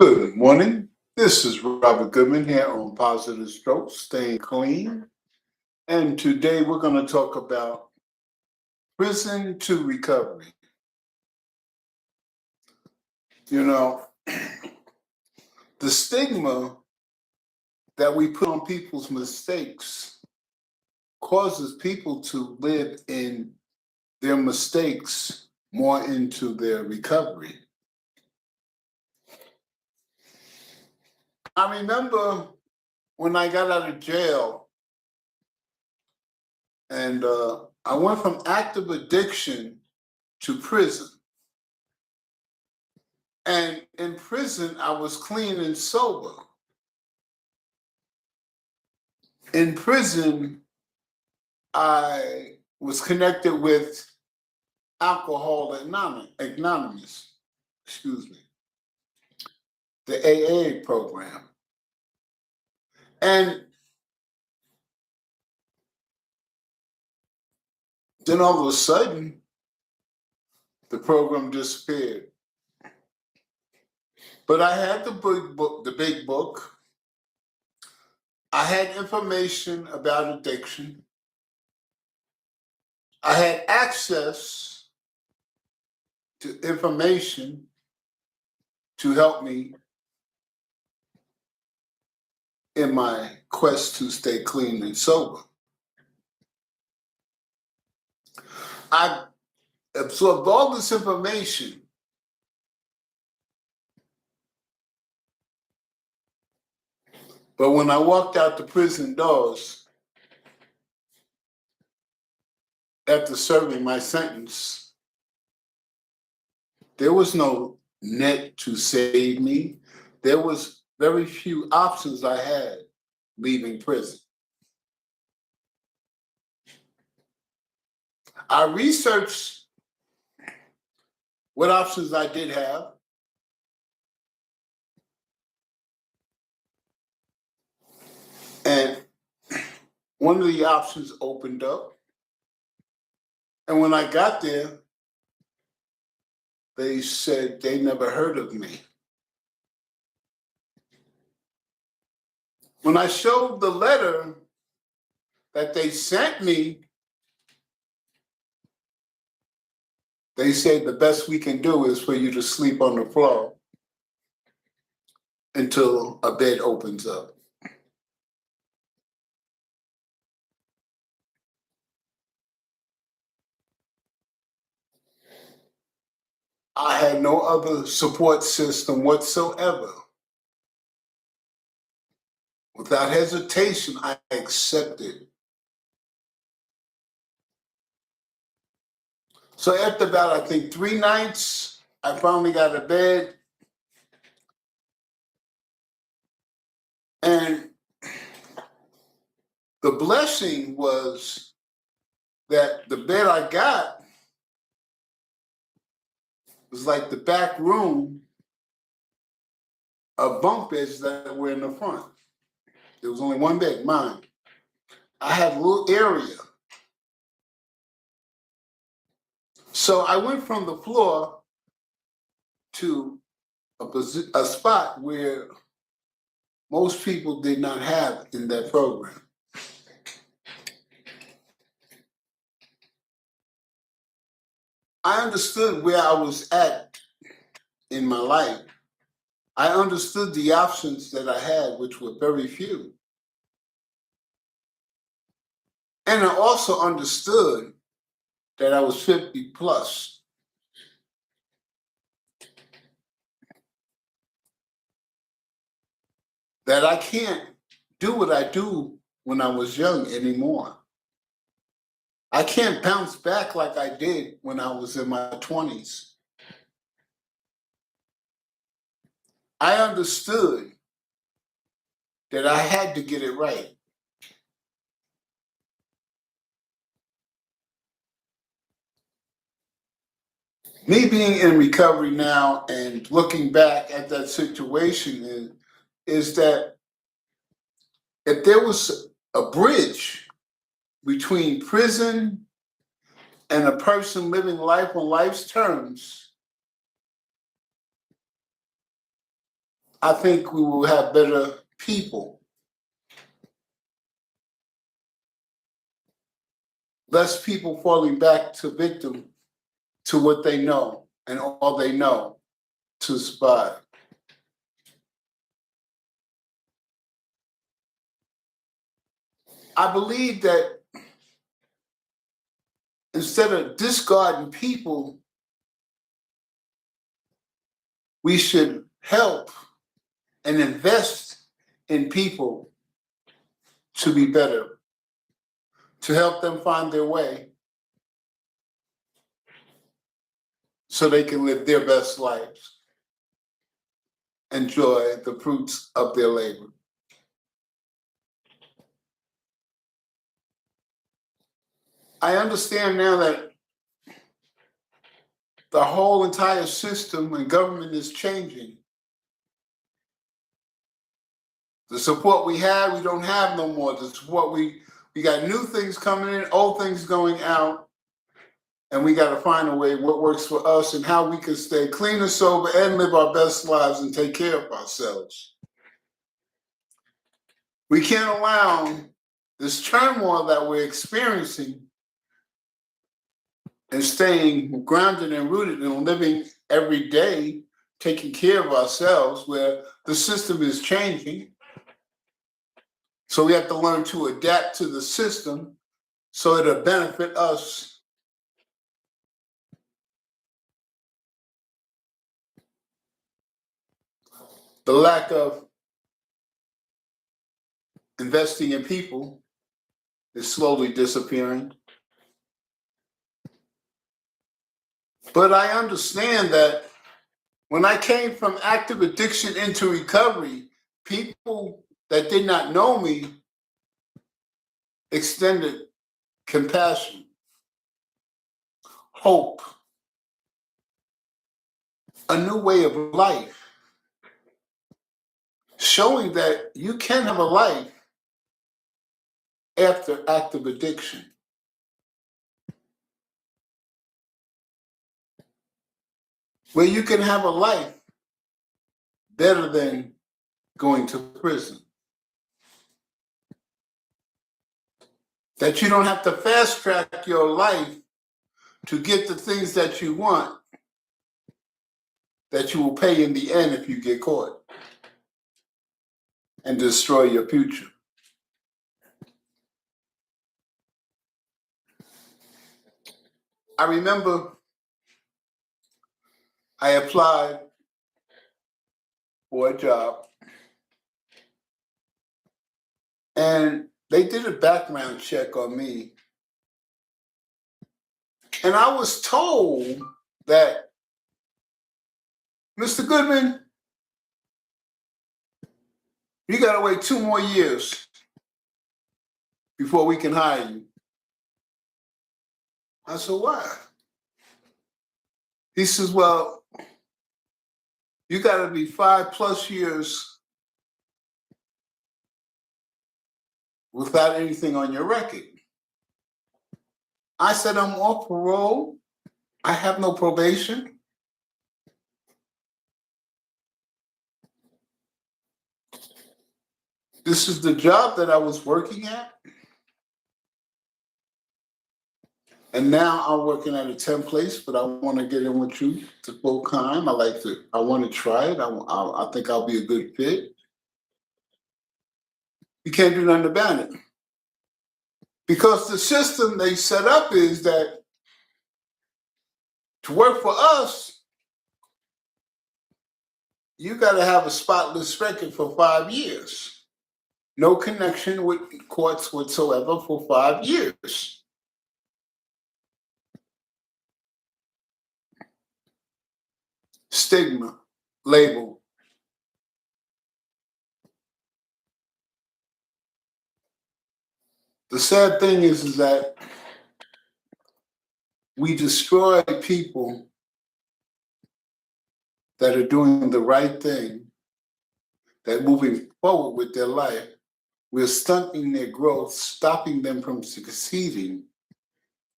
Good morning. This is Robert Goodman here on Positive Strokes, Staying Clean. And today we're going to talk about prison to recovery. You know, the stigma that we put on people's mistakes causes people to live in their mistakes more into their recovery. I remember when I got out of jail and I went from active addiction to prison. And in prison, I was clean and sober. In prison, I was connected with Alcohol Anonymous, the AA program. And then all of a sudden, the program disappeared. But I had the big book. I had information about addiction. I had access to information to help me in my quest to stay clean and sober. I absorbed all this information, but when I walked out the prison doors after serving my sentence, there was no net to save me. There was very few options I had leaving prison. I researched what options I did have. And one of the options opened up. And when I got there, they said they never heard of me. When I showed the letter that they sent me, they said the best we can do is for you to sleep on the floor until a bed opens up. I had no other support system whatsoever. Without hesitation, I accepted. So after about, I think, 3 nights, I finally got a bed. And the blessing was that the bed I got was like the back room of bunk beds that were in the front. There was only one bed, mine. I had a little area. So I went from the floor to a spot where most people did not have in that program. I understood where I was at in my life. I understood the options that I had, which were very few. And I also understood that I was 50 plus. That I can't do what I do when I was young anymore. I can't bounce back like I did when I was in my 20s. I understood that I had to get it right. Me being in recovery now and looking back at that situation is that if there was a bridge between prison and a person living life on life's terms, I think we will have better people. Less people falling back to victim to what they know and all they know to survive. I believe that instead of discarding people, we should help and invest in people to be better, to help them find their way so they can live their best lives, enjoy the fruits of their labor. I understand now that the whole entire system and government is changing. The support we had, we don't have no more. The support we got new things coming in, old things going out, and we got to find a way what works for us and how we can stay clean and sober and live our best lives and take care of ourselves. We can't allow this turmoil that we're experiencing and staying grounded and rooted and living every day, taking care of ourselves, where the system is changing. So we have to learn to adapt to the system so it'll benefit us. The lack of investing in people is slowly disappearing. But I understand that when I came from active addiction into recovery, people that did not know me extended compassion, hope, a new way of life, showing that you can have a life after active addiction. Where you can have a life better than going to prison. That you don't have to fast track your life to get the things that you want, that you will pay in the end if you get caught and destroy your future. I remember I applied for a job and they did a background check on me. And I was told that, Mr. Goodman, you got to wait 2 more years before we can hire you. I said, why? He says, well, you got to be 5+ years without anything on your record. I said, I'm off parole. I have no probation. This is the job that I was working at. And now I'm working at a temp place, but I want to get in with you to full time. I want to try it. I think I'll be a good fit. You can't do nothing about it. Because the system they set up is that to work for us, you got to have a spotless record for 5 years. No connection with courts whatsoever for 5 years. Stigma, label. The sad thing is that we destroy people that are doing the right thing, that are moving forward with their life. We're stunting their growth, stopping them from succeeding.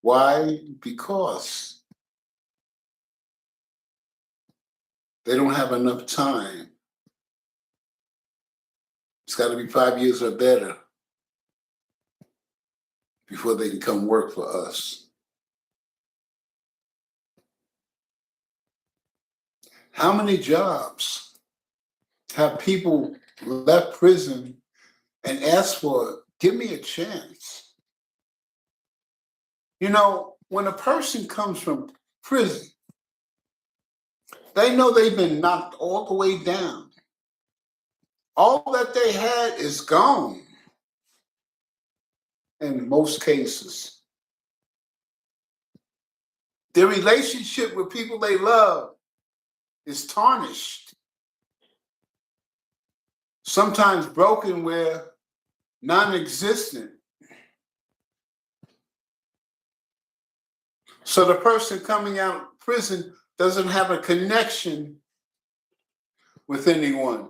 Why? Because they don't have enough time It's got to be 5 years or better before they can come work for us. How many jobs have people left prison and asked for, give me a chance? You know, when a person comes from prison, they know they've been knocked all the way down. All that they had is gone in most cases. Their relationship with people they love is tarnished, sometimes broken where non-existent. So the person coming out of prison doesn't have a connection with anyone.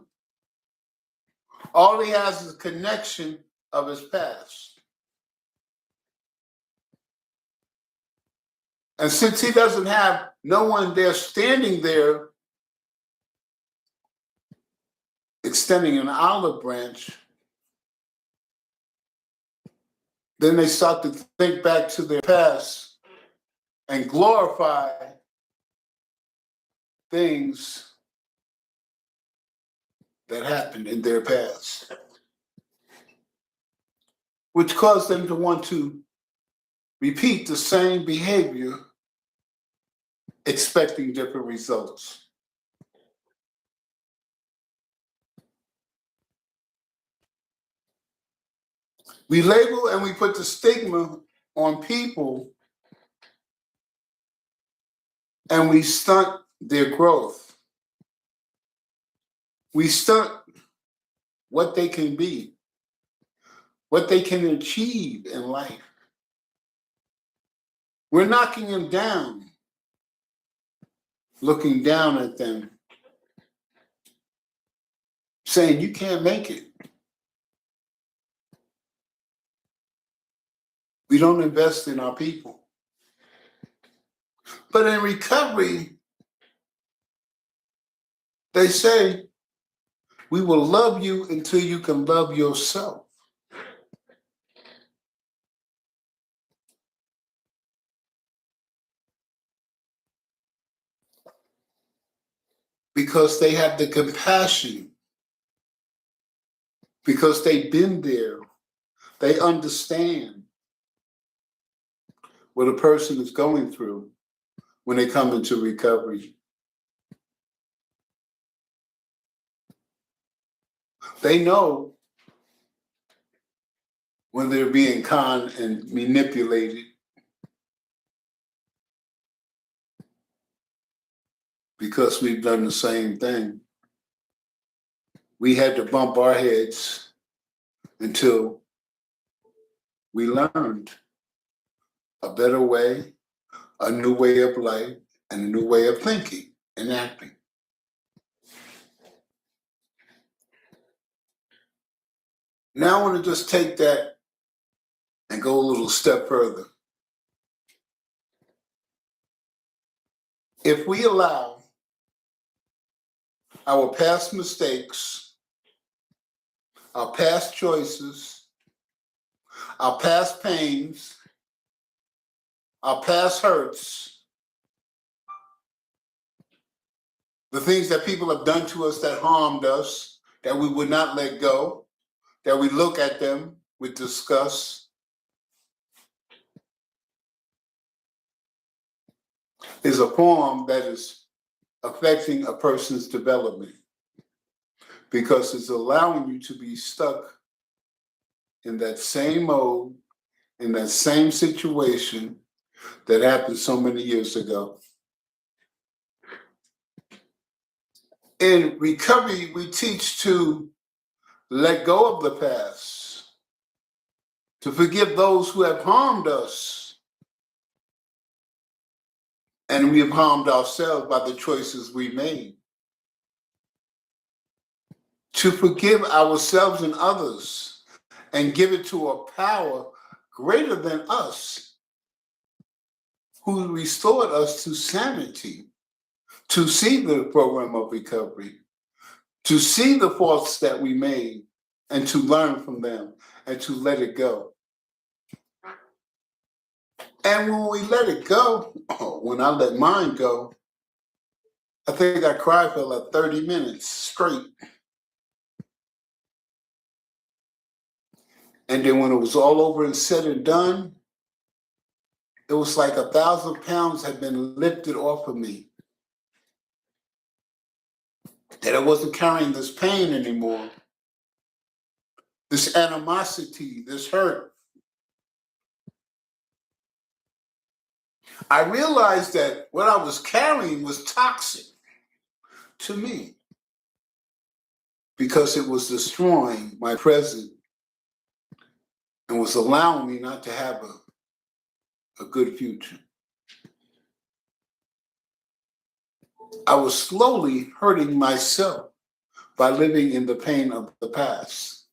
All he has is a connection of his past. And since he doesn't have no one there standing there, extending an olive branch, then they start to think back to their past and glorify things that happened in their past, which caused them to want to repeat the same behavior, expecting different results. We label and we put the stigma on people, and we stunt their growth. We stunt what they can be, what they can achieve in life. We're knocking them down, looking down at them, saying, you can't make it. We don't invest in our people. But in recovery, they say, we will love you until you can love yourself. Because they have the compassion, because they've been there, they understand what a person is going through when they come into recovery. They know when they're being conned and manipulated, because we've done the same thing. We had to bump our heads until we learned a better way, a new way of life, and a new way of thinking and acting. Now I want to just take that and go a little step further. If we allow our past mistakes, our past choices, our past pains, our past hurts, the things that people have done to us that harmed us, that we would not let go, that we look at them with disgust, is a form that is affecting a person's development, because it's allowing you to be stuck in that same mode, in that same situation that happened so many years ago. In recovery, we teach to let go of the past, to forgive those who have harmed us, and we have harmed ourselves by the choices we made. To forgive ourselves and others and give it to a power greater than us, who restored us to sanity, to see the program of recovery, to see the faults that we made, and to learn from them and to let it go. And when we let it go, when I let mine go, I think I cried for like 30 minutes straight. And then when it was all over and said and done, it was like 1,000 pounds had been lifted off of me. That I wasn't carrying this pain anymore, this animosity, this hurt. I realized that what I was carrying was toxic to me because it was destroying my present and was allowing me not to have a good future. I was slowly hurting myself by living in the pain of the past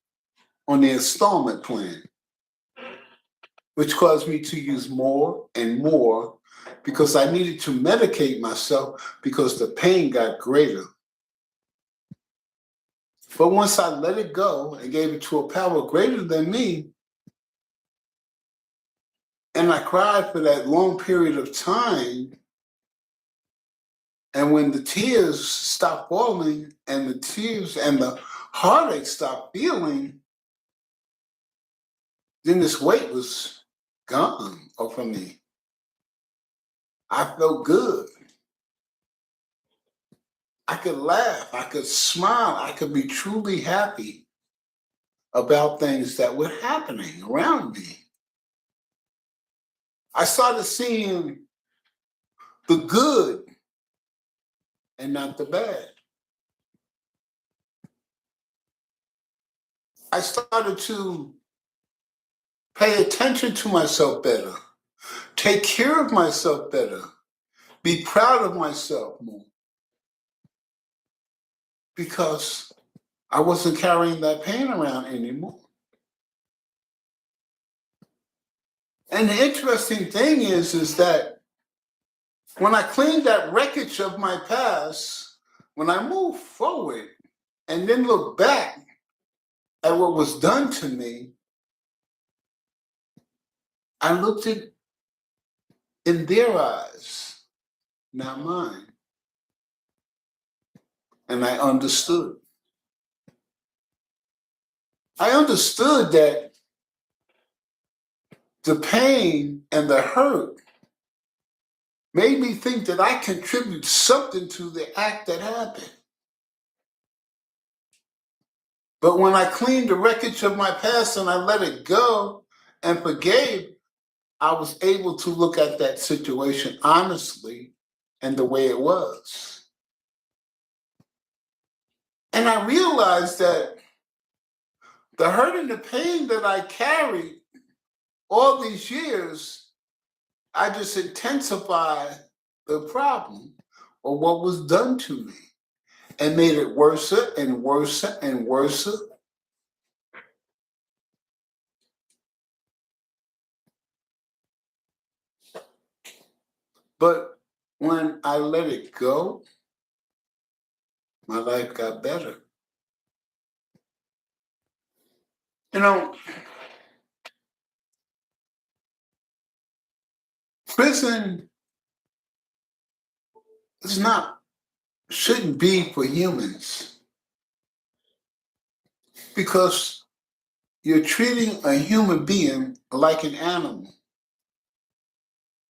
on the installment plan, which caused me to use more and more because I needed to medicate myself because the pain got greater. But once I let it go and gave it to a power greater than me, and I cried for that long period of time, and when the tears stopped falling and the tears and the heartache stopped feeling, then this weight was gone off of me. I felt good. I could laugh, I could smile, I could be truly happy about things that were happening around me. I started seeing the good and not the bad. I started to pay attention to myself better, take care of myself better, be proud of myself more, because I wasn't carrying that pain around anymore. And the interesting thing is that when I cleaned that wreckage of my past, when I moved forward and then look back at what was done to me, I looked at in their eyes, not mine. And I understood. I understood that the pain and the hurt made me think that I contribute something to the act that happened. But when I cleaned the wreckage of my past and I let it go and forgave, I was able to look at that situation honestly and the way it was. And I realized that the hurt and the pain that I carried all these years, I just intensified the problem or what was done to me and made it worse and worse and worse. But when I let it go, my life got better. You know, prison is not, shouldn't be for humans because you're treating a human being like an animal.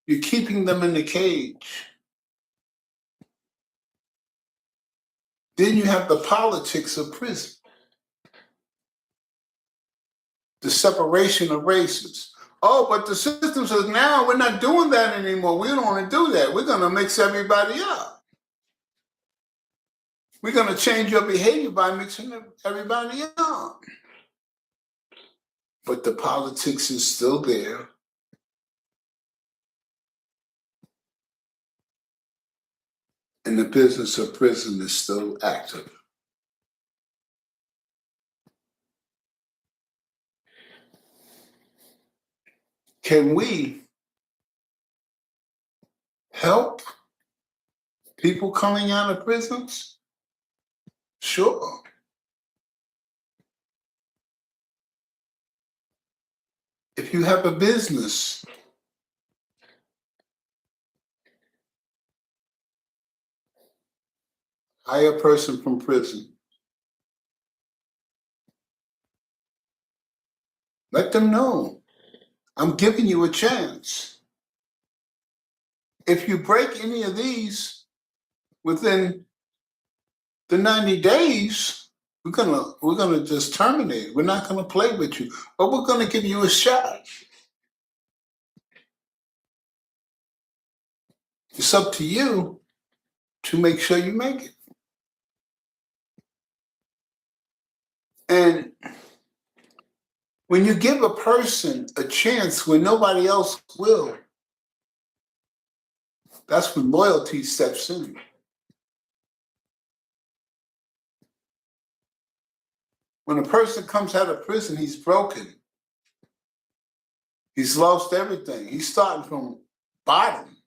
You're keeping them in the cage. Then you have the politics of prison, the separation of races. Oh, but the system says now we're not doing that anymore. We don't want to do that. We're going to mix everybody up. We're going to change your behavior by mixing everybody up. But the politics is still there. And the business of prison is still active. Can we help people coming out of prisons? Sure. If you have a business, hire a person from prison. Let them know, I'm giving you a chance. If you break any of these within the 90 days, we're gonna just terminate. We're not gonna play with you, but we're gonna give you a shot. It's up to you to make sure you make it. And when you give a person a chance when nobody else will, that's when loyalty steps in. When a person comes out of prison, he's broken. He's lost everything. He's starting from bottom.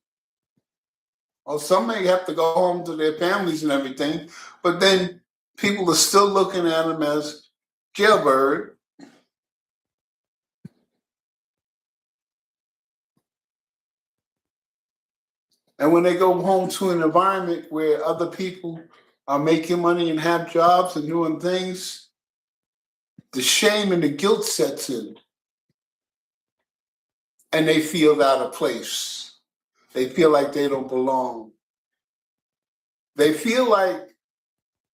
Well, some may have to go home to their families and everything, but then people are still looking at him as jailbird. And when they go home to an environment where other people are making money and have jobs and doing things, the shame and the guilt sets in. And they feel out of place. They feel like they don't belong. They feel like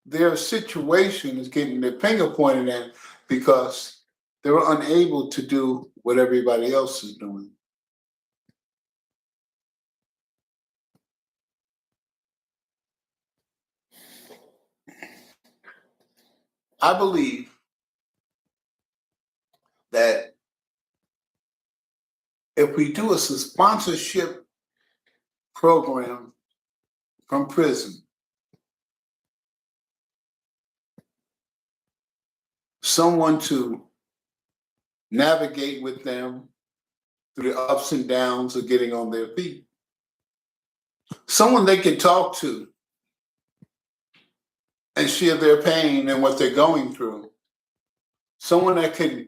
their situation is getting their finger pointed at because they were unable to do what everybody else is doing. I believe that if we do a sponsorship program from prison, someone to navigate with them through the ups and downs of getting on their feet, someone they can talk to and share their pain and what they're going through, someone that can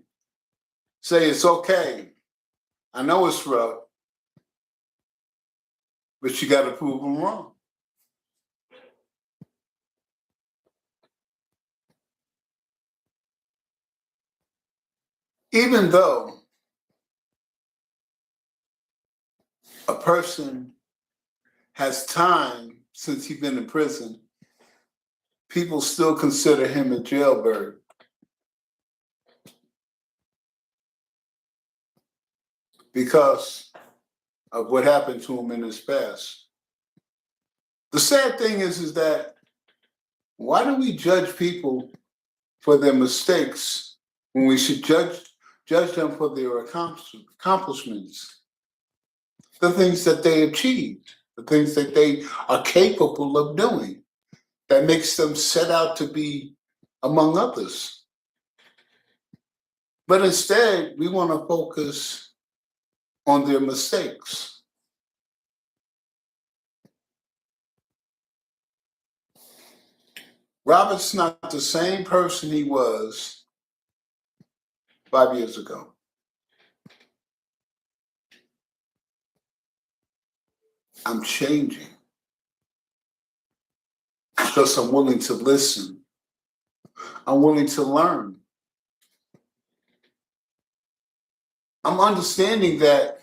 say, it's okay, I know it's rough, but you got to prove them wrong. Even though a person has time since he's been in prison, people still consider him a jailbird. Because of what happened to him in his past. The sad thing is that why do we judge people for their mistakes when we should judge them for their accomplishments, the things that they achieved, the things that they are capable of doing, that makes them set out to be among others. But instead, we want to focus on their mistakes. Robert's not the same person he was 5 years ago. I'm changing because I'm willing to listen. I'm willing to learn. I'm understanding that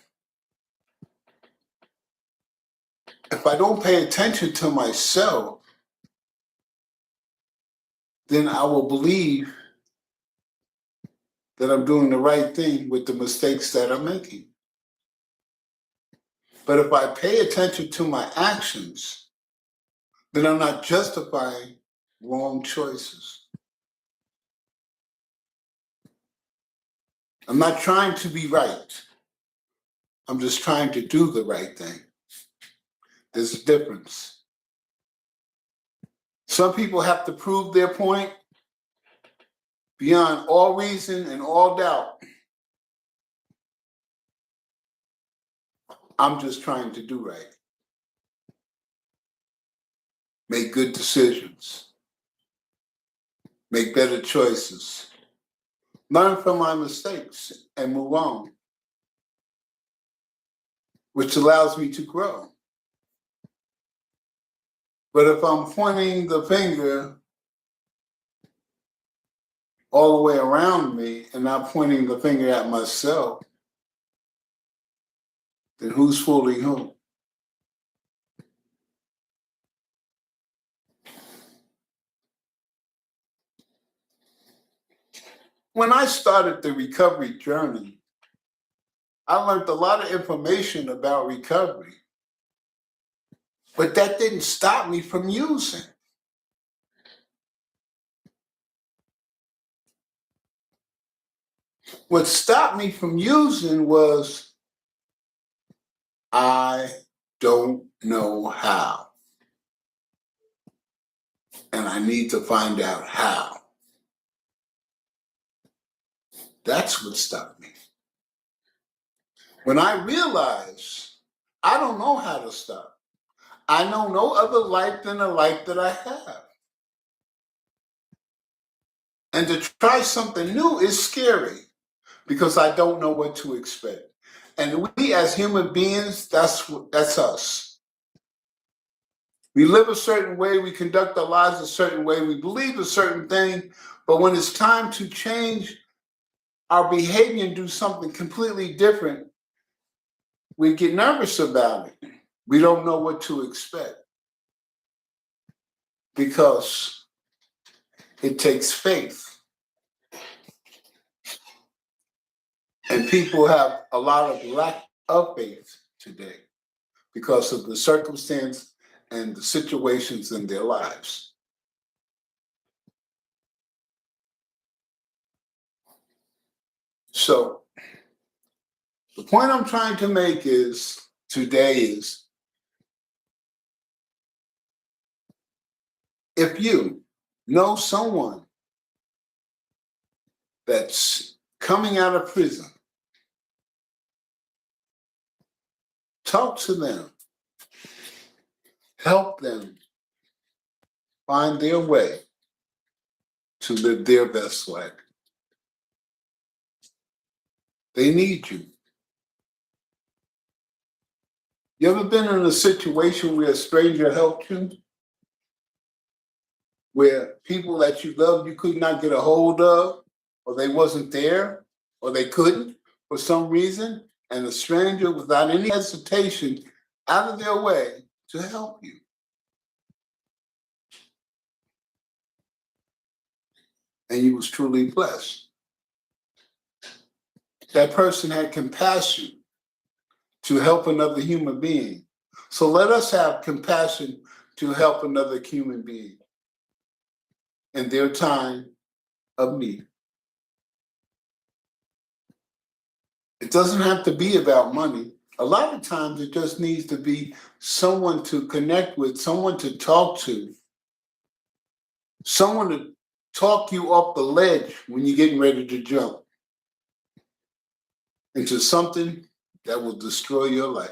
if I don't pay attention to myself, then I will believe that I'm doing the right thing with the mistakes that I'm making. But if I pay attention to my actions, then I'm not justifying wrong choices. I'm not trying to be right. I'm just trying to do the right thing. There's a difference. Some people have to prove their point beyond all reason and all doubt. I'm just trying to do right. Make good decisions. Make better choices. Learn from my mistakes and move on. which allows me to grow. But if I'm pointing the finger all the way around me and not pointing the finger at myself, then who's fooling who? When I started the recovery journey, I learned a lot of information about recovery, but that didn't stop me from using. What stopped me from using was I don't know how, and I need to find out how. That's what stopped me. When I realized I don't know how to stop, I know no other life than the life that I have. And to try something new is scary because I don't know what to expect. And we as human beings, that's us. We live a certain way, we conduct our lives a certain way, we believe a certain thing, but when it's time to change our behavior and do something completely different, we get nervous about it. We don't know what to expect because it takes faith. And people have a lot of lack of faith today because of the circumstance and the situations in their lives. So the point I'm trying to make is today is if you know someone that's coming out of prison, talk to them, help them find their way to live their best life. They need you. You ever been in a situation where a stranger helped you? Where people that you loved you could not get a hold of, or they wasn't there, or they couldn't for some reason, and a stranger without any hesitation out of their way to help you. And you was truly blessed. That person had compassion to help another human being. So let us have compassion to help another human being in their time of need. It doesn't have to be about money. A lot of times it just needs to be someone to connect with, someone to talk to, someone to talk you off the ledge when you're getting ready to jump into something that will destroy your life.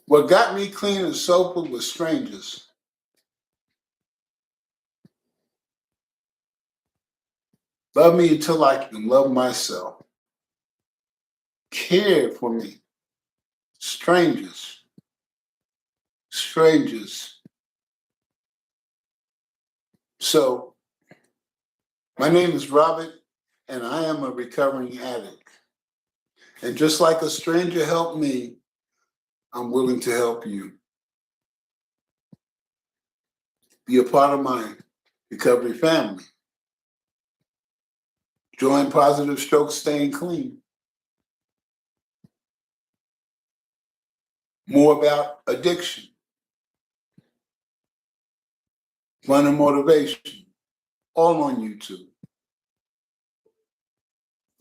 What got me clean and sober was strangers. Love me until I can love myself. Care for me. Strangers. Strangers. So, my name is Robert, and I am a recovering addict. And just like a stranger helped me, I'm willing to help you. Be a part of my recovery family. Join Positive Stroke Staying Clean. More about addiction, fun and motivation, all on YouTube.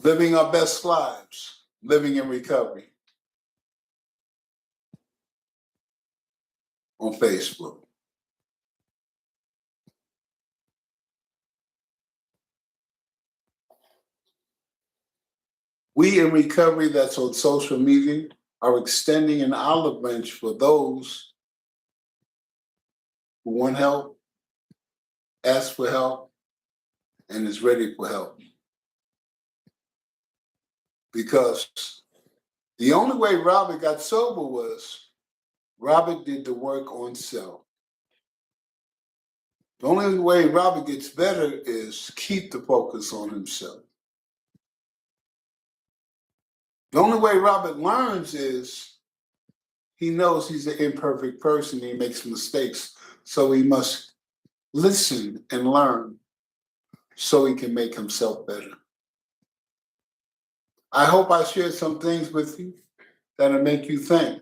Living our best lives, living in recovery on Facebook. We in recovery that's on social media are extending an olive branch for those who want help, ask for help, and is ready for help. because the only way Robert got sober was Robert did the work on self. The only way Robert gets better is keep the focus on himself. The only way Robert learns is he knows he's an imperfect person. He makes mistakes. So he must listen and learn so he can make himself better. I hope I shared some things with you that'll make you think.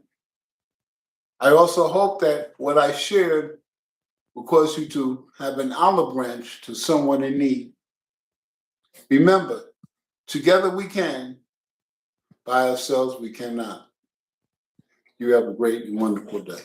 I also hope that what I shared will cause you to have an olive branch to someone in need. Remember, together we can, by ourselves we cannot. You have a great and wonderful day.